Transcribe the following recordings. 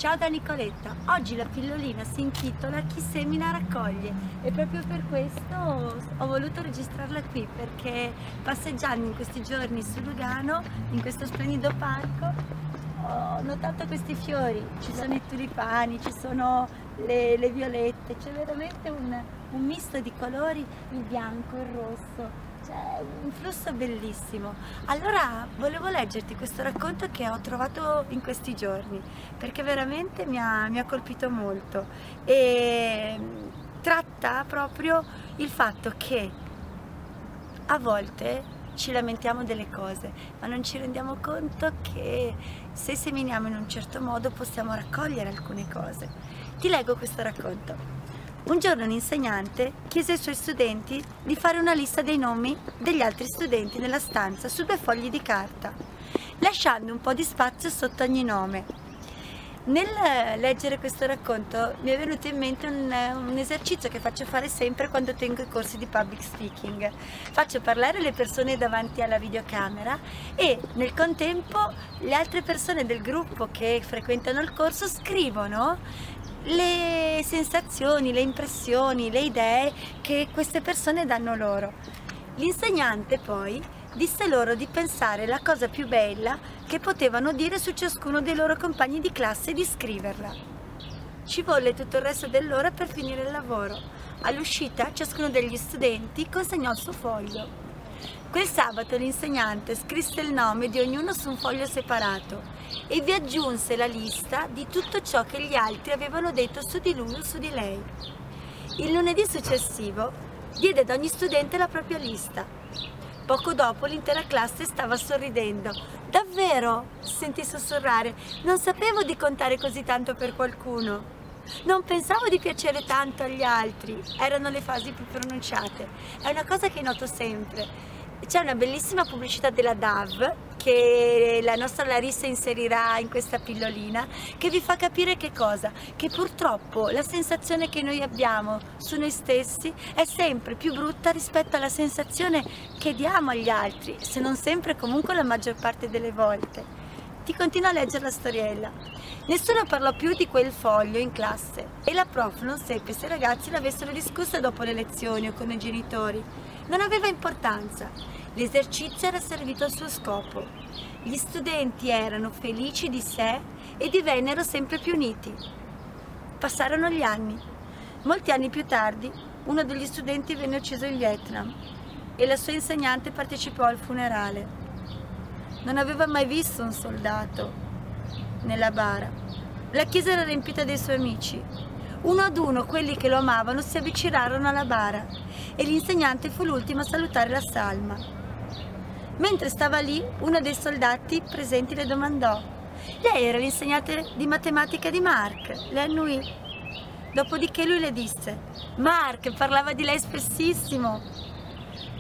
Ciao da Nicoletta, oggi la pillolina si intitola Chi semina raccoglie e proprio per questo ho voluto registrarla qui, perché passeggiando in questi giorni su Lugano, in questo splendido parco, ho notato questi fiori. Ci sono i tulipani, ci sono le violette, c'è veramente un misto di colori, il bianco, il rosso. C'è un flusso bellissimo. Allora volevo leggerti questo racconto che ho trovato in questi giorni, perché veramente mi ha colpito molto e tratta proprio il fatto che a volte ci lamentiamo delle cose, ma non ci rendiamo conto che se seminiamo in un certo modo possiamo raccogliere alcune cose. Ti leggo questo racconto. Un giorno un insegnante chiese ai suoi studenti di fare una lista dei nomi degli altri studenti nella stanza su 2 fogli di carta, lasciando un po' di spazio sotto ogni nome. Nel leggere questo racconto mi è venuto in mente un esercizio che faccio fare sempre quando tengo i corsi di public speaking. Faccio parlare le persone davanti alla videocamera e nel contempo le altre persone del gruppo che frequentano il corso scrivono le sensazioni, le impressioni, le idee che queste persone danno loro. L'insegnante poi disse loro di pensare la cosa più bella che potevano dire su ciascuno dei loro compagni di classe e di scriverla. Ci volle tutto il resto dell'ora per finire il lavoro. All'uscita ciascuno degli studenti consegnò il suo foglio. Quel sabato l'insegnante scrisse il nome di ognuno su un foglio separato e vi aggiunse la lista di tutto ciò che gli altri avevano detto su di lui o su di lei. Il lunedì successivo diede ad ogni studente la propria lista. Poco dopo l'intera classe stava sorridendo. «Davvero?» sentì sussurrare. «Non sapevo di contare così tanto per qualcuno. Non pensavo di piacere tanto agli altri». Erano le frasi più pronunciate. È una cosa che noto sempre. C'è una bellissima pubblicità della Dove che la nostra Larissa inserirà in questa pillolina, che vi fa capire che cosa? Che purtroppo la sensazione che noi abbiamo su noi stessi è sempre più brutta rispetto alla sensazione che diamo agli altri, se non sempre, comunque la maggior parte delle volte. Ti continuo a leggere la storiella. Nessuno parlò più di quel foglio in classe e la prof non seppe se i ragazzi l'avessero discusso dopo le lezioni o con i genitori. Non aveva importanza. L'esercizio era servito al suo scopo. Gli studenti erano felici di sé e divennero sempre più uniti. Passarono gli anni. Molti anni più tardi, uno degli studenti venne ucciso in Vietnam e la sua insegnante partecipò al funerale. Non aveva mai visto un soldato nella bara. La chiesa era riempita dei suoi amici. Uno ad uno quelli che lo amavano si avvicinarono alla bara e l'insegnante fu l'ultimo a salutare la salma. Mentre stava lì, uno dei soldati presenti le domandò: «Lei era l'insegnante di matematica di Mark?» Le annui. Dopodiché lui le disse: «Mark parlava di lei spessissimo».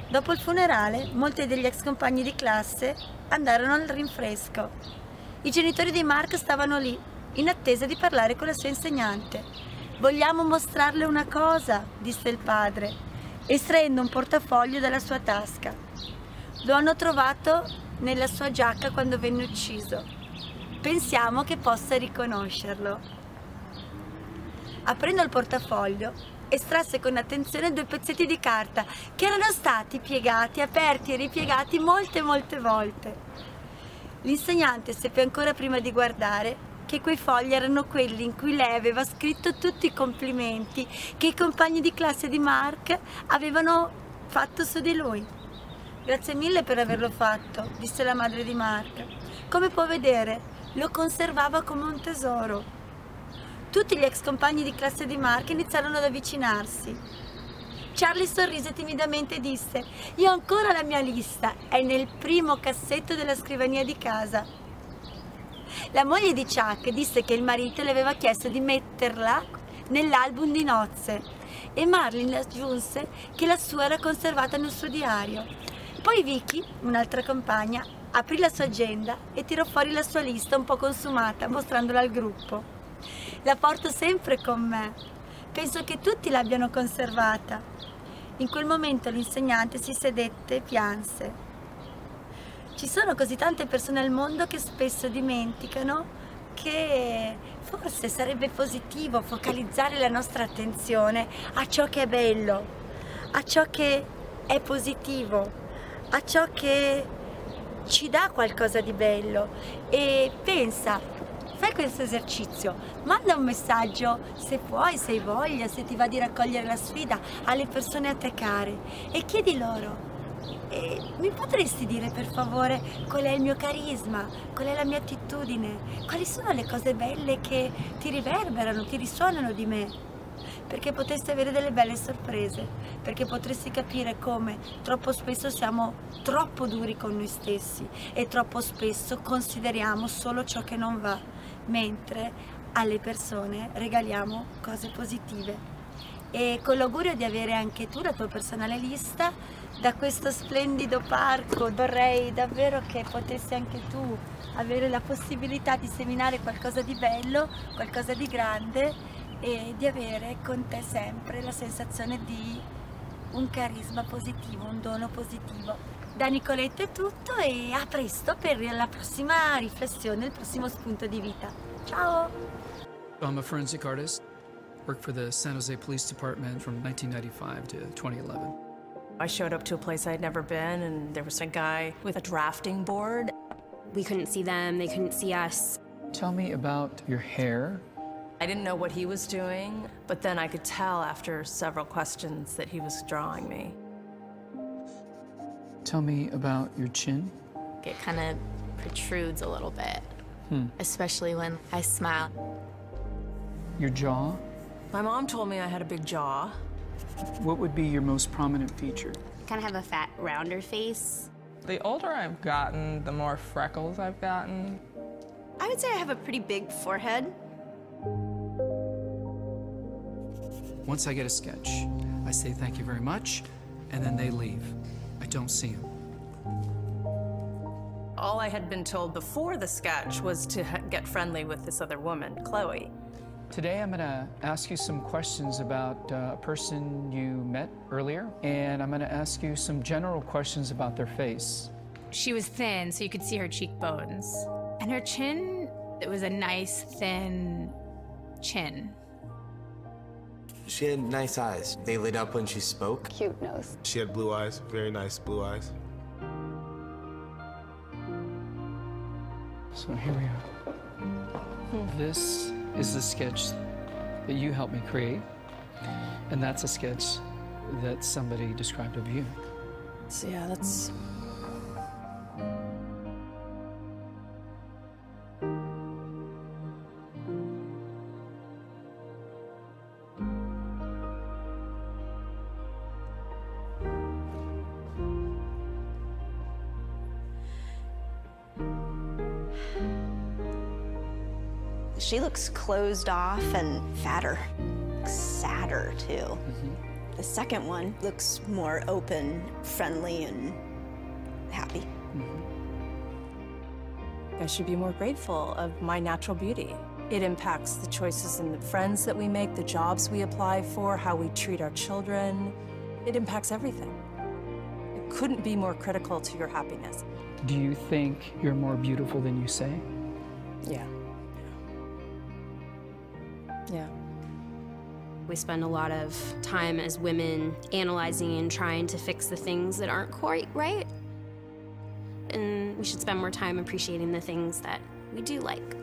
Dopo il funerale, molti degli ex compagni di classe andarono al rinfresco. I genitori di Mark stavano lì, in attesa di parlare con la sua insegnante. «Vogliamo mostrarle una cosa», disse il padre, estraendo un portafoglio dalla sua tasca. Lo hanno trovato nella sua giacca quando venne ucciso. Pensiamo che possa riconoscerlo. Aprendo il portafoglio, estrasse con attenzione 2 pezzetti di carta che erano stati piegati, aperti e ripiegati molte volte. L'insegnante seppe ancora prima di guardare che quei fogli erano quelli in cui lei aveva scritto tutti i complimenti che i compagni di classe di Mark avevano fatto su di lui. «Grazie mille per averlo fatto», disse la madre di Mark. «Come può vedere, lo conservava come un tesoro». Tutti gli ex compagni di classe di Mark iniziarono ad avvicinarsi. Charlie sorrise timidamente e disse: «Io ho ancora la mia lista, è nel primo cassetto della scrivania di casa». La moglie di Chuck disse che il marito le aveva chiesto di metterla nell'album di nozze e Marlene aggiunse che la sua era conservata nel suo diario. Poi Vicky, un'altra compagna, aprì la sua agenda e tirò fuori la sua lista un po' consumata, mostrandola al gruppo. «La porto sempre con me. Penso che tutti l'abbiano conservata». In quel momento l'insegnante si sedette e pianse. Ci sono così tante persone al mondo che spesso dimenticano che forse sarebbe positivo focalizzare la nostra attenzione a ciò che è bello, a ciò che è positivo, a ciò che ci dà qualcosa di bello. E pensa, fai questo esercizio, manda un messaggio, se puoi, se hai voglia, se ti va di raccogliere la sfida, alle persone a te care e chiedi loro: mi potresti dire per favore qual è il mio carisma, qual è la mia attitudine, quali sono le cose belle che ti riverberano, ti risuonano di me? Perché potresti avere delle belle sorprese, perché potresti capire come troppo spesso siamo troppo duri con noi stessi e troppo spesso consideriamo solo ciò che non va, mentre alle persone regaliamo cose positive. E con l'augurio di avere anche tu la tua personale lista da questo splendido parco, vorrei davvero che potessi anche tu avere la possibilità di seminare qualcosa di bello, qualcosa di grande, e di avere con te sempre la sensazione di un carisma positivo, un dono positivo. Da Nicoletta è tutto e a presto per la prossima riflessione, il prossimo spunto di vita. Ciao! I'm a forensic artist. Worked for the San Jose Police Department from 1995 to 2011. I showed up to a place I'd never been, and there was a guy with a drafting board. We couldn't see them, they couldn't see us. Tell me about your hair. I didn't know what he was doing, but then I could tell after several questions that he was drawing me. Tell me about your chin. It kind of protrudes a little bit, especially when I smile. Your jaw. My mom told me I had a big jaw. What would be your most prominent feature? Kind of have a fat, rounder face. The older I've gotten, the more freckles I've gotten. I would say I have a pretty big forehead. Once I get a sketch, I say thank you very much, and then they leave. I don't see them. All I had been told before the sketch was to get friendly with this other woman, Chloe. Today I'm gonna ask you some questions about a person you met earlier, and I'm gonna ask you some general questions about their face. She was thin, so you could see her cheekbones. And her chin, it was a nice, thin chin. She had nice eyes. They lit up when she spoke. Cute nose. She had blue eyes, very nice blue eyes. So here we are. This is the sketch that you helped me create, and that's a sketch that somebody described of you. So yeah, that's... She looks closed off and fatter, sadder too. The second one looks more open, friendly, and happy. I should be more grateful of my natural beauty. It impacts the choices and the friends that we make, the jobs we apply for, how we treat our children. It impacts everything. It couldn't be more critical to your happiness. Do you think you're more beautiful than you say? Yeah. Yeah. We spend a lot of time as women analyzing and trying to fix the things that aren't quite right. And we should spend more time appreciating the things that we do like.